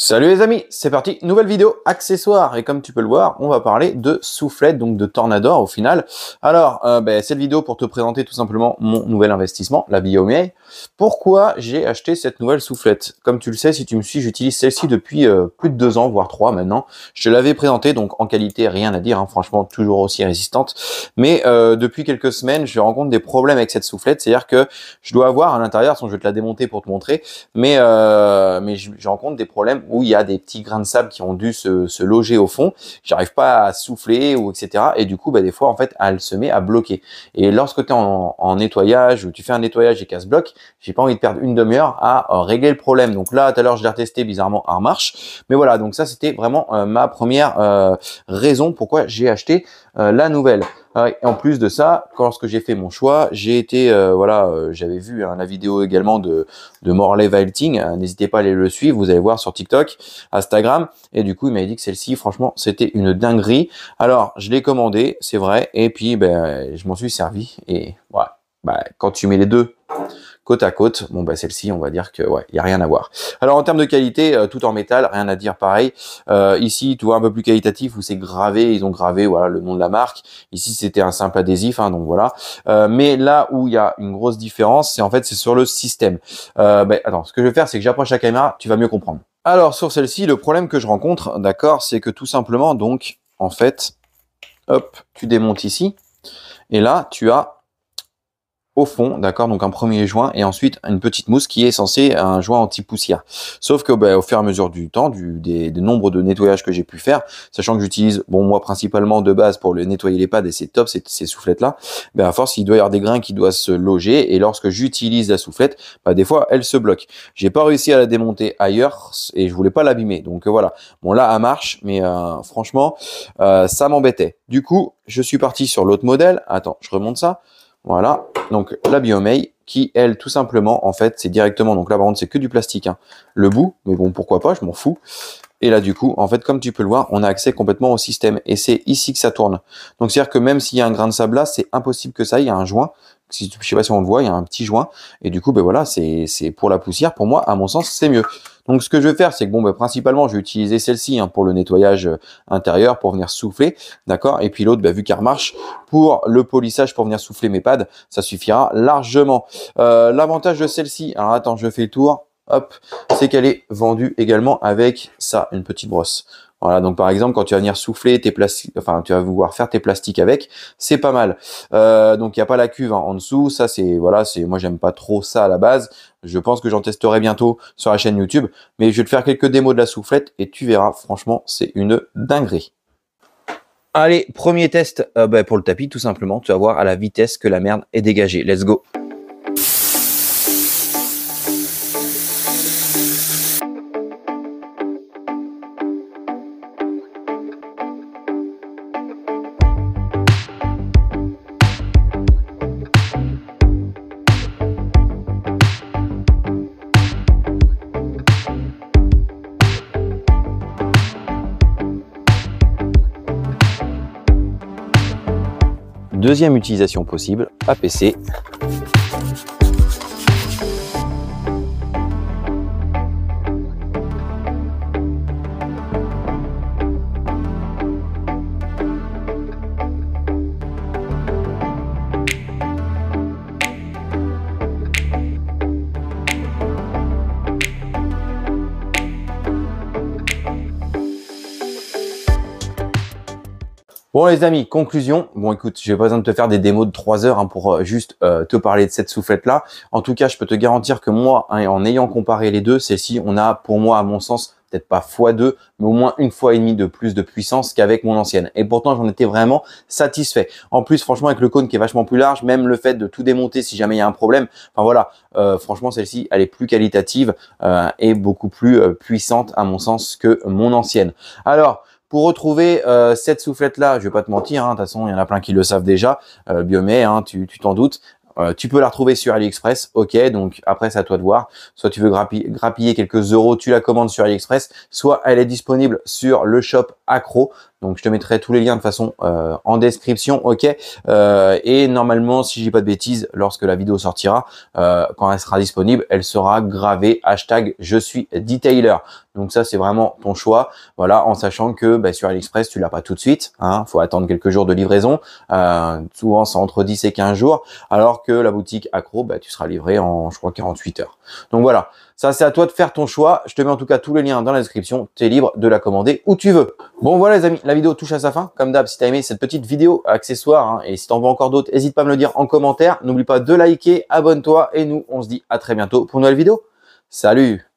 Salut les amis, c'est parti, nouvelle vidéo accessoire et comme tu peux le voir, on va parler de soufflette, donc de Tornador au final. Alors, cette vidéo pour te présenter tout simplement mon nouvel investissement, la Biomei. Pourquoi j'ai acheté cette nouvelle soufflette? Comme tu le sais, si tu me suis, j'utilise celle-ci depuis plus de 2 ans, voire 3 maintenant. Je te l'avais présentée, donc en qualité, rien à dire, hein, franchement, toujours aussi résistante. Mais depuis quelques semaines, je rencontre des problèmes avec cette soufflette, c'est-à-dire que je dois avoir à l'intérieur, sinon je vais te la démonter pour te montrer, mais je rencontre des problèmes où il y a des petits grains de sable qui ont dû se loger au fond. J'arrive pas à souffler ou etc. Et du coup, des fois, en fait, elle se met à bloquer. Et lorsque tu es en nettoyage ou tu fais un nettoyage et qu'elle se bloque, j'ai pas envie de perdre une demi-heure à régler le problème. Donc là, tout à l'heure, je l'ai retesté, bizarrement, elle marche. Mais voilà, donc ça, c'était vraiment ma première raison pourquoi j'ai acheté la nouvelle. Et en plus de ça, lorsque j'ai fait mon choix, j'ai été, j'avais vu la vidéo également de Morley Vaulting. N'hésitez pas à aller le suivre, vous allez voir sur TikTok, Instagram. Et du coup, il m'avait dit que celle-ci, franchement, c'était une dinguerie. Alors, je l'ai commandé, c'est vrai. Et puis, je m'en suis servi. Et voilà, quand tu mets les deux côte à côte, celle-ci, on va dire que il y a rien à voir. Alors en termes de qualité, tout en métal, rien à dire pareil. Ici, tu vois un peu plus qualitatif où c'est gravé, ils ont gravé le nom de la marque. Ici, c'était un simple adhésif, donc voilà. Mais là où il y a une grosse différence, c'est sur le système. Attends, ce que je vais faire, c'est que j'approche la caméra, tu vas mieux comprendre. Alors sur celle-ci, le problème que je rencontre, d'accord, c'est que tout simplement, donc en fait, hop, tu démontes ici, et là, tu as au fond, d'accord, donc un premier joint et ensuite une petite mousse qui est censée un joint anti-poussière. Sauf que au fur et à mesure du temps, des nombres de nettoyages que j'ai pu faire, sachant que j'utilise, moi principalement de base pour le nettoyer les pads et c'est top ces soufflettes là, à force il doit y avoir des grains qui doivent se loger et lorsque j'utilise la soufflette, des fois elle se bloque. J'ai pas réussi à la démonter ailleurs et je voulais pas l'abîmer. Donc voilà, bon là elle marche, mais franchement ça m'embêtait. Du coup, je suis parti sur l'autre modèle. Attends, je remonte ça. Voilà, donc la Biomei qui, elle, tout simplement, en fait, c'est directement, donc là, par contre, c'est que du plastique, hein, le bout, mais bon, pourquoi pas, je m'en fous. Et là, du coup, en fait, comme tu peux le voir, on a accès complètement au système et c'est ici que ça tourne. Donc, c'est-à-dire que même s'il y a un grain de sable là, c'est impossible que ça aille, il y a un joint. Je sais pas si on le voit, il y a un petit joint. Et du coup, c'est pour la poussière. Pour moi, à mon sens, c'est mieux. Donc, ce que je vais faire, c'est que principalement, je vais utiliser celle-ci pour le nettoyage intérieur, pour venir souffler, d'accord. Et puis l'autre, vu qu'elle marche, pour le polissage, pour venir souffler mes pads, ça suffira largement. L'avantage de celle-ci, alors attends, je fais le tour. Hop, c'est qu'elle est vendue également avec ça, une petite brosse. Voilà, donc par exemple, quand tu vas venir souffler tes plastiques, tu vas vouloir faire tes plastiques avec, c'est pas mal. Donc il n'y a pas la cuve en dessous, ça moi j'aime pas trop ça à la base. Je pense que j'en testerai bientôt sur la chaîne YouTube, mais je vais te faire quelques démos de la soufflette et tu verras, franchement, c'est une dinguerie. Allez, premier test pour le tapis, tout simplement, tu vas voir à la vitesse que la merde est dégagée. Let's go. Deuxième utilisation possible, APC. Bon les amis, conclusion. Bon écoute, j'ai pas besoin de te faire des démos de 3 heures pour juste te parler de cette soufflette là. En tout cas, je peux te garantir que moi, en ayant comparé les deux, celle-ci, on a pour moi, à mon sens, peut-être pas x2, mais au moins 1,5 fois de plus de puissance qu'avec mon ancienne. Et pourtant, j'en étais vraiment satisfait. En plus, franchement, avec le cône qui est vachement plus large, même le fait de tout démonter si jamais il y a un problème, franchement, celle-ci, elle est plus qualitative et beaucoup plus puissante à mon sens que mon ancienne. Alors, pour retrouver cette soufflette-là, je vais pas te mentir, de toute façon, il y en a plein qui le savent déjà, Biomei, tu t'en doutes. Tu peux la retrouver sur AliExpress, ok, donc après c'est à toi de voir. Soit tu veux grappiller quelques euros, tu la commandes sur AliExpress, soit elle est disponible sur le shop Accro. Donc, je te mettrai tous les liens de façon en description, ok. Et normalement, si je dis pas de bêtises, lorsque la vidéo sortira, quand elle sera disponible, elle sera gravée hashtag je suis detailer. Donc ça, c'est vraiment ton choix. Voilà, en sachant que sur AliExpress, tu l'as pas tout de suite. Hein, faut attendre quelques jours de livraison. Souvent, c'est entre 10 et 15 jours. Alors que la boutique Accro, tu seras livré en, je crois, 48 heures. Donc voilà, ça c'est à toi de faire ton choix. Je te mets en tout cas tous les liens dans la description. Tu es libre de la commander où tu veux. Bon voilà les amis, la vidéo touche à sa fin. Comme d'hab, si tu as aimé cette petite vidéo accessoire, et si tu en veux encore d'autres, n'hésite pas à me le dire en commentaire. N'oublie pas de liker, abonne-toi et nous, on se dit à très bientôt pour une nouvelle vidéo. Salut!